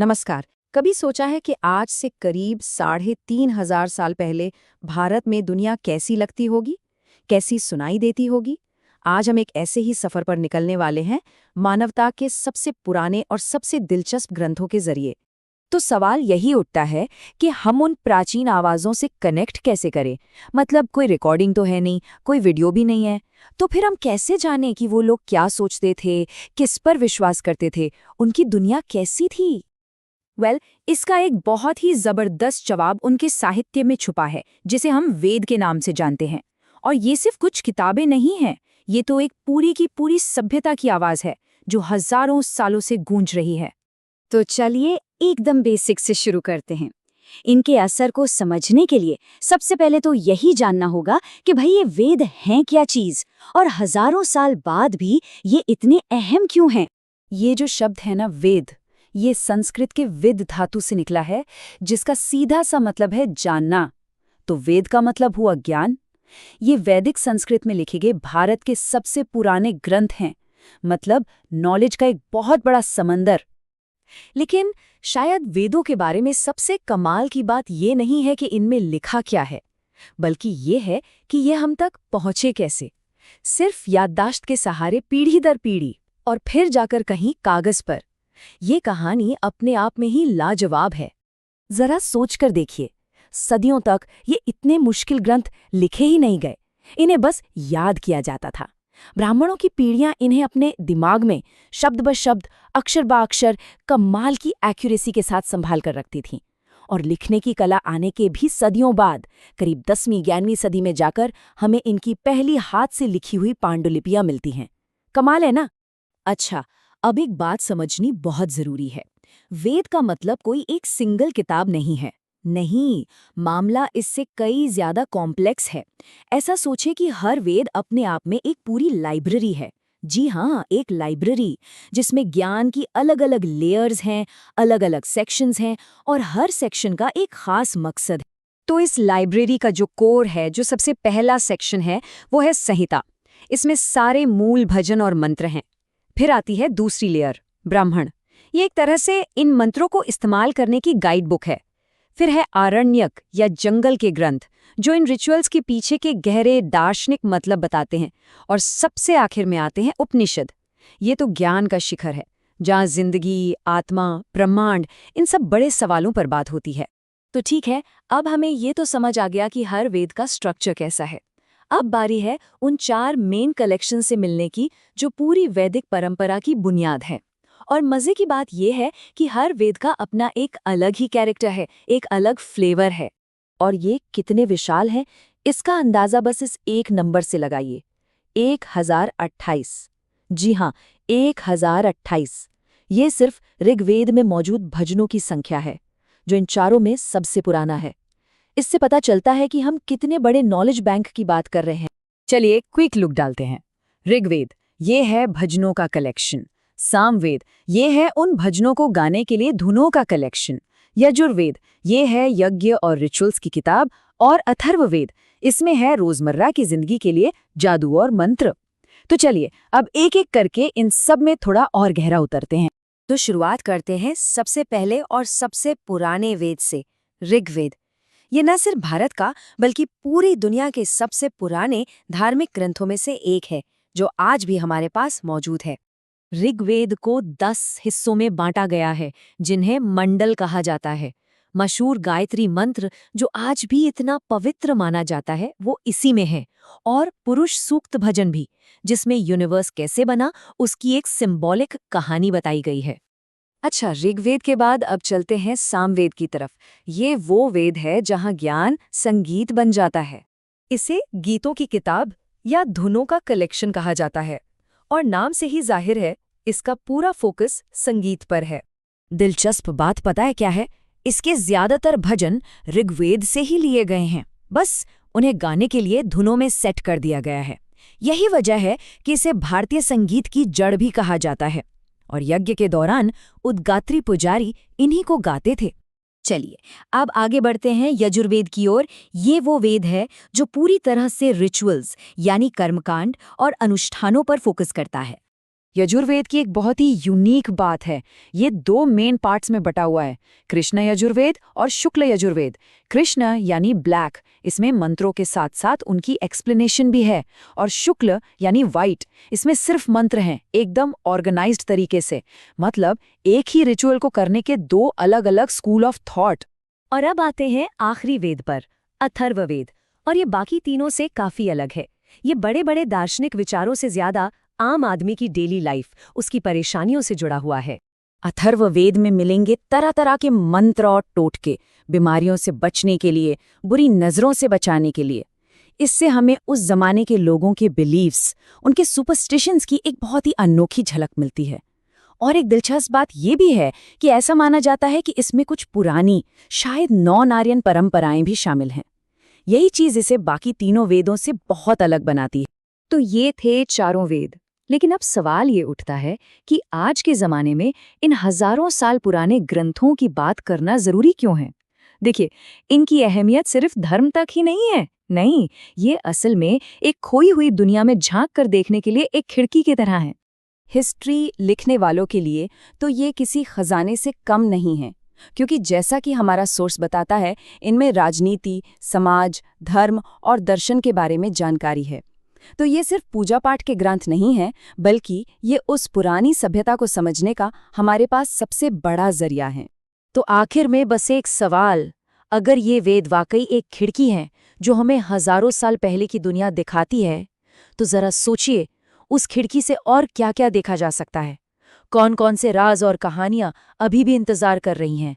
नमस्कार। कभी सोचा है कि आज से करीब 3,500 साल पहले भारत में दुनिया कैसी लगती होगी, कैसी सुनाई देती होगी? आज हम एक ऐसे ही सफर पर निकलने वाले हैं, मानवता के सबसे पुराने और सबसे दिलचस्प ग्रंथों के जरिए। तो सवाल यही उठता है कि हम उन प्राचीन आवाज़ों से कनेक्ट कैसे करें। मतलब कोई रिकॉर्डिंग तो है नहीं, कोई वीडियो भी नहीं है, तो फिर हम कैसे जानें कि वो लोग क्या सोचते थे, किस पर विश्वास करते थे, उनकी दुनिया कैसी थी? इसका एक बहुत ही जबरदस्त जवाब उनके साहित्य में छुपा है, जिसे हम वेद के नाम से जानते हैं। और ये सिर्फ कुछ किताबें नहीं हैं, ये तो एक पूरी की पूरी सभ्यता की आवाज है, जो हजारों सालों से गूंज रही है। तो चलिए एकदम बेसिक से शुरू करते हैं। इनके असर को समझने के लिए सबसे पहले तो यही जानना होगा कि भाई ये वेद हैं क्या चीज, और हजारों साल बाद भी ये इतने अहम क्यों हैं। ये जो शब्द है ना, वेद, ये संस्कृत के विद धातु से निकला है, जिसका सीधा सा मतलब है जानना। तो वेद का मतलब हुआ ज्ञान। ये वैदिक संस्कृत में लिखे गए भारत के सबसे पुराने ग्रंथ हैं, मतलब नॉलेज का एक बहुत बड़ा समंदर। लेकिन शायद वेदों के बारे में सबसे कमाल की बात ये नहीं है कि इनमें लिखा क्या है, बल्कि ये है कि ये हम तक पहुंचे कैसे। सिर्फ याददाश्त के सहारे पीढ़ी दर पीढ़ी, और फिर जाकर कहीं कागज पर। ये कहानी अपने आप में ही लाजवाब है। जरा सोचकर देखिए, सदियों तक ये इतने मुश्किल ग्रंथ लिखे ही नहीं गए, इन्हें बस याद किया जाता था। ब्राह्मणों की पीढ़ियां इन्हें अपने दिमाग में शब्द ब शब्द, अक्षर ब अक्षर कमाल की एक्यूरेसी के साथ संभाल कर रखती थीं। और लिखने की कला आने के भी सदियों बाद, करीब 10वीं-11वीं सदी में जाकर हमें इनकी पहली हाथ से लिखी हुई पांडुलिपियां मिलती हैं। कमाल है ना? अच्छा, अब एक बात समझनी बहुत जरूरी है। वेद का मतलब कोई एक सिंगल किताब नहीं है। नहीं, मामला इससे कई ज्यादा कॉम्प्लेक्स है। ऐसा सोचे कि हर वेद अपने आप में एक पूरी लाइब्रेरी है। जी हाँ, एक लाइब्रेरी, जिसमें ज्ञान की अलग-अलग लेयर्स हैं, अलग-अलग सेक्शंस हैं, और हर सेक्शन का एक खास मकसद है। तो इस लाइब्रेरी का जो कोर है, जो सबसे पहला सेक्शन है, वो है संहिता। इसमें सारे मूल भजन और मंत्र हैं। फिर आती है दूसरी लेयर, ब्राह्मण। ये एक तरह से इन मंत्रों को इस्तेमाल करने की गाइड बुक है। फिर है आरण्यक या जंगल के ग्रंथ, जो इन रिचुअल्स के पीछे के गहरे दार्शनिक मतलब बताते हैं। और सबसे आखिर में आते हैं उपनिषद। ये तो ज्ञान का शिखर है, जहाँ जिंदगी, आत्मा, ब्रह्मांड, इन सब बड़े सवालों पर बात होती है। तो ठीक है, अब हमें ये तो समझ आ गया कि हर वेद का स्ट्रक्चर कैसा है। अब बारी है उन 4 मेन कलेक्शन से मिलने की, जो पूरी वैदिक परंपरा की बुनियाद है। और मजे की बात यह है कि हर वेद का अपना एक अलग ही कैरेक्टर है, एक अलग फ्लेवर है। और ये कितने विशाल हैं, इसका अंदाजा बस इस एक नंबर से लगाइए, 1028। जी हाँ, 1028। ये सिर्फ ऋग्वेद में मौजूद भजनों की संख्या है, जो इन चारों में सबसे पुराना है। इससे पता चलता है कि हम कितने बड़े नॉलेज बैंक की बात कर रहे हैं। चलिए क्विक लुक डालते हैं। ऋग्वेद, ये है भजनों का कलेक्शन। सामवेद, ये है उन भजनों को गाने के लिए धुनों का कलेक्शन। यजुर्वेद, ये है यज्ञ और रिचुअल्स की किताब। और अथर्ववेद, इसमें है रोजमर्रा की जिंदगी के लिए जादू और मंत्र। तो चलिए अब एक एक करके इन सब में थोड़ा और गहरा उतरते हैं। तो शुरुआत करते हैं सबसे पहले और सबसे पुराने वेद से, ऋग्वेद। ये न सिर्फ भारत का, बल्कि पूरी दुनिया के सबसे पुराने धार्मिक ग्रंथों में से एक है, जो आज भी हमारे पास मौजूद है। ऋग्वेद को 10 हिस्सों में बांटा गया है, जिन्हें मंडल कहा जाता है। मशहूर गायत्री मंत्र, जो आज भी इतना पवित्र माना जाता है, वो इसी में है। और पुरुष सूक्त भजन भी, जिसमें यूनिवर्स कैसे बना, उसकी एक सिंबॉलिक कहानी बताई गई है। अच्छा, ऋग्वेद के बाद अब चलते हैं सामवेद की तरफ। ये वो वेद है जहाँ ज्ञान संगीत बन जाता है। इसे गीतों की किताब या धुनों का कलेक्शन कहा जाता है। और नाम से ही जाहिर है, इसका पूरा फोकस संगीत पर है। दिलचस्प बात पता है क्या है? इसके ज्यादातर भजन ऋग्वेद से ही लिए गए हैं, बस उन्हें गाने के लिए धुनों में सेट कर दिया गया है। यही वजह है कि इसे भारतीय संगीत की जड़ भी कहा जाता है। और यज्ञ के दौरान उद्गात्री पुजारी इन्हीं को गाते थे। चलिए अब आगे बढ़ते हैं यजुर्वेद की ओर। ये वो वेद है जो पूरी तरह से रिचुअल्स यानी कर्मकांड और अनुष्ठानों पर फोकस करता है। यजुर्वेद की एक बहुत ही यूनिक बात है, ये 2 मेन पार्ट्स में बटा हुआ है, कृष्ण यजुर्वेद और शुक्ल यजुर्वेद। कृष्ण यानी ब्लैक, इसमें मंत्रों के साथ साथ उनकी एक्सप्लेनेशन भी है, और शुक्ल यानी वाइट, इसमें सिर्फ मंत्र हैं, एकदम ऑर्गेनाइज्ड तरीके से। मतलब एक ही रिचुअल को करने के 2 अलग-अलग स्कूल ऑफ थॉट। और अब आते हैं आखिरी वेद पर, अथर्ववेद, और ये बाकी तीनों से काफी अलग है। ये बड़े बड़े दार्शनिक विचारों से ज्यादा आम आदमी की डेली लाइफ, उसकी परेशानियों से जुड़ा हुआ है। अथर्ववेद में मिलेंगे तरह तरह के मंत्र और टोटके, बीमारियों से बचने के लिए, बुरी नजरों से बचाने के लिए। इससे हमें उस जमाने के लोगों के बिलीव्स, उनके सुपरस्टिशंस की एक बहुत ही अनोखी झलक मिलती है। और एक दिलचस्प बात यह भी है कि ऐसा माना जाता है कि इसमें कुछ पुरानी, शायद नॉन आर्यन परंपराएं भी शामिल हैं। यही चीज इसे बाकी तीनों वेदों से बहुत अलग बनाती है। तो ये थे चारों वेद। लेकिन अब सवाल ये उठता है कि आज के जमाने में इन हजारों साल पुराने ग्रंथों की बात करना जरूरी क्यों है? देखिए, इनकी अहमियत सिर्फ धर्म तक ही नहीं है। नहीं, ये असल में एक खोई हुई दुनिया में झांक कर देखने के लिए एक खिड़की की तरह है। हिस्ट्री लिखने वालों के लिए तो ये किसी खजाने से कम नहीं है, क्योंकि जैसा कि हमारा सोर्स बताता है, इनमें राजनीति, समाज, धर्म और दर्शन के बारे में जानकारी है। तो ये सिर्फ पूजा पाठ के ग्रंथ नहीं है, बल्कि ये उस पुरानी सभ्यता को समझने का हमारे पास सबसे बड़ा जरिया है। तो आखिर में बस एक सवाल, अगर ये वेद वाकई एक खिड़की है जो हमें हजारों साल पहले की दुनिया दिखाती है, तो जरा सोचिए उस खिड़की से और क्या क्या देखा जा सकता है। कौन कौन से राज और कहानियां अभी भी इंतजार कर रही हैं।